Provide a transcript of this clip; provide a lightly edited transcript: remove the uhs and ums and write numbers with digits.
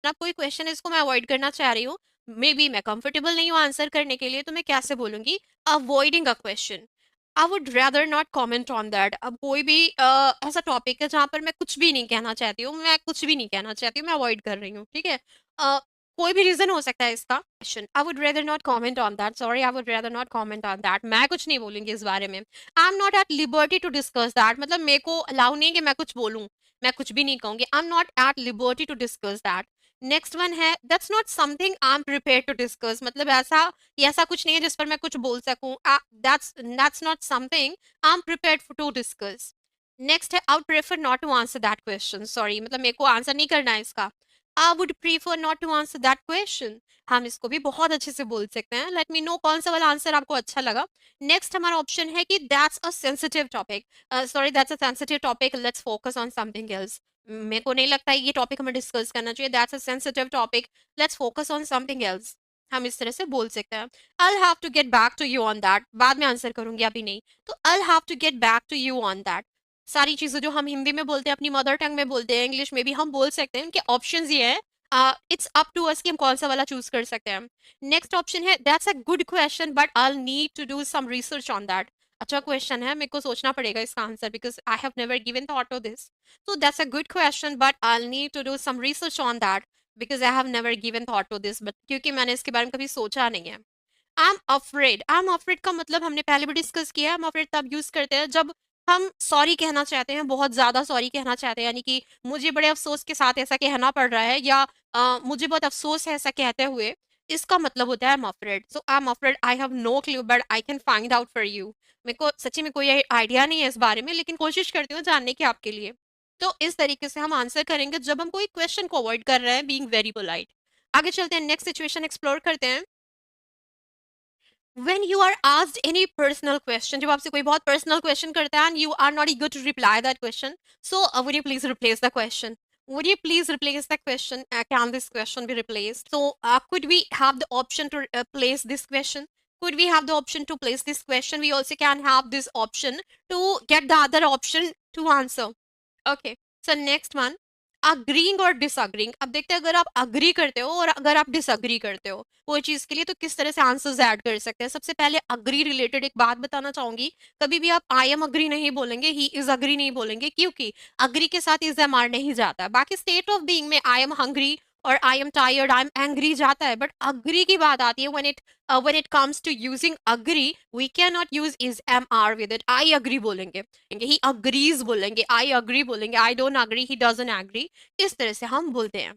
अब कोई क्वेश्चन है इसको मैं अवॉइड करना चाह रही हूँ, मे बी मैं कंफर्टेबल नहीं हूँ आंसर करने के लिए, तो मैं कैसे बोलूंगी? Avoiding a question. I would rather not comment on that. अब कोई भी ऐसा टॉपिक है जहां पर मैं कुछ भी नहीं कहना चाहती हूँ, मैं कुछ भी नहीं कहना चाहती हूँ, मैं अवॉइड कर रही हूँ, ठीक है। कोई भी रीजन हो सकता है इसका question. I would rather not comment on that, sorry, I would rather not comment on that. मैं कुछ नहीं बोलूंगी इस बारे में। I am not at liberty to discuss that, मतलब मेरे को अलाउ नहीं है कि मैं कुछ बोलूं, मैं कुछ भी नहीं कहूंगी। I am not at liberty to discuss that. Next one है that's not something I am prepare to discuss, मतलब ऐसा कुछ नहीं है जिस पर मैं कुछ बोल सकूं। That's not something I am prepared to discuss. Next है I would prefer not to answer that question, sorry, मतलब मेरे को आंसर नहीं करना है इसका। I would prefer not to answer that question. हम इसको भी बहुत अच्छे से बोल सकते हैं। लेट मी नो कौन सा वाला आंसर आपको अच्छा लगा। नेक्स्ट हमारा ऑप्शन है कि that's a sensitive topic, sorry that's a sensitive topic, let's focus on something else. मेरे को नहीं लगता ये टॉपिक हमें डिस्कस करना चाहिए, that's a sensitive topic, let's focus on something else. हम इस तरह से बोल सकते हैं। I have to get back to you on that, बाद में आंसर करूंगी, अभी नहीं। तो I have to get back to you on that. सारी चीजें जो हम हिंदी में बोलते हैं, अपनी मदर टंग में बोलते हैं, इंग्लिश में भी हम बोल सकते हैं। इनके ऑप्शंस ये हैं, इट्स अप टू अस कि हम कौन सा वाला चूज कर सकते हैं। नेक्स्ट ऑप्शन है that's a good question but I need to do some research on that. अच्छा क्वेश्चन है, मेरे को सोचना पड़ेगा इसका answer, because I have never given thought to this. So that's a good question, but I'll need to do some research on that because I have never given thought to this. But क्योंकि मैंने इसके बारे में कभी सोचा नहीं है। I'm afraid का मतलब हमने पहले भी डिस्कस किया है। I'm afraid तब यूज करते हैं जब हम सॉरी कहना चाहते हैं, बहुत ज्यादा सॉरी कहना चाहते हैं, यानी कि मुझे बड़े अफसोस के साथ ऐसा कहना पड़ रहा है, या मुझे बहुत अफसोस है ऐसा कहते हुए। इसका मतलब होता है I'm afraid. So I'm afraid I have no clue, but I can find out for you. मेरे को सच्ची में कोई आइडिया नहीं है इस बारे में, लेकिन कोशिश करती हूँ जानने की आपके लिए। तो इस तरीके से हम आंसर करेंगे जब हम कोई क्वेश्चन को अवॉइड कर रहे हैं, बीइंग वेरी पोलाइट। आगे चलते हैं, नेक्स्ट सिचुएशन एक्सप्लोर करते हैं। when you are asked any personal question, जब आपसे कोई बहुत personal question करता है and you are not eager to reply that question, so would you please replace the question? Would you please replace the question? Can this question be replaced? So could we have the option to place this question? Could we have the option to place this question? We also can have this option to get the other option to answer. Okay, so next one, agreeing और disagreeing. अब देखते हैं अगर आप agree करते हो और अगर आप डिसअग्री करते हो कोई चीज के लिए, तो किस तरह से आंसर्स ऐड कर सकते हैं। सबसे पहले अग्री रिलेटेड एक बात बताना चाहूंगी। कभी भी आप आई एम अग्री नहीं बोलेंगे, ही इज अग्री नहीं बोलेंगे, क्योंकि अग्री के साथ इज एम आर नहीं जाता है। बाकी स्टेट ऑफ बीइंग में आई एम हंग्री और I am tired, I am angry जाता है, बट अग्री की बात आती है when it comes to using agree, we cannot use is mr with it. I agree बोलेंगे, ही agrees बोलेंगे, I agree बोलेंगे, I don't agree, he doesn't agree। इस तरह से हम बोलते हैं।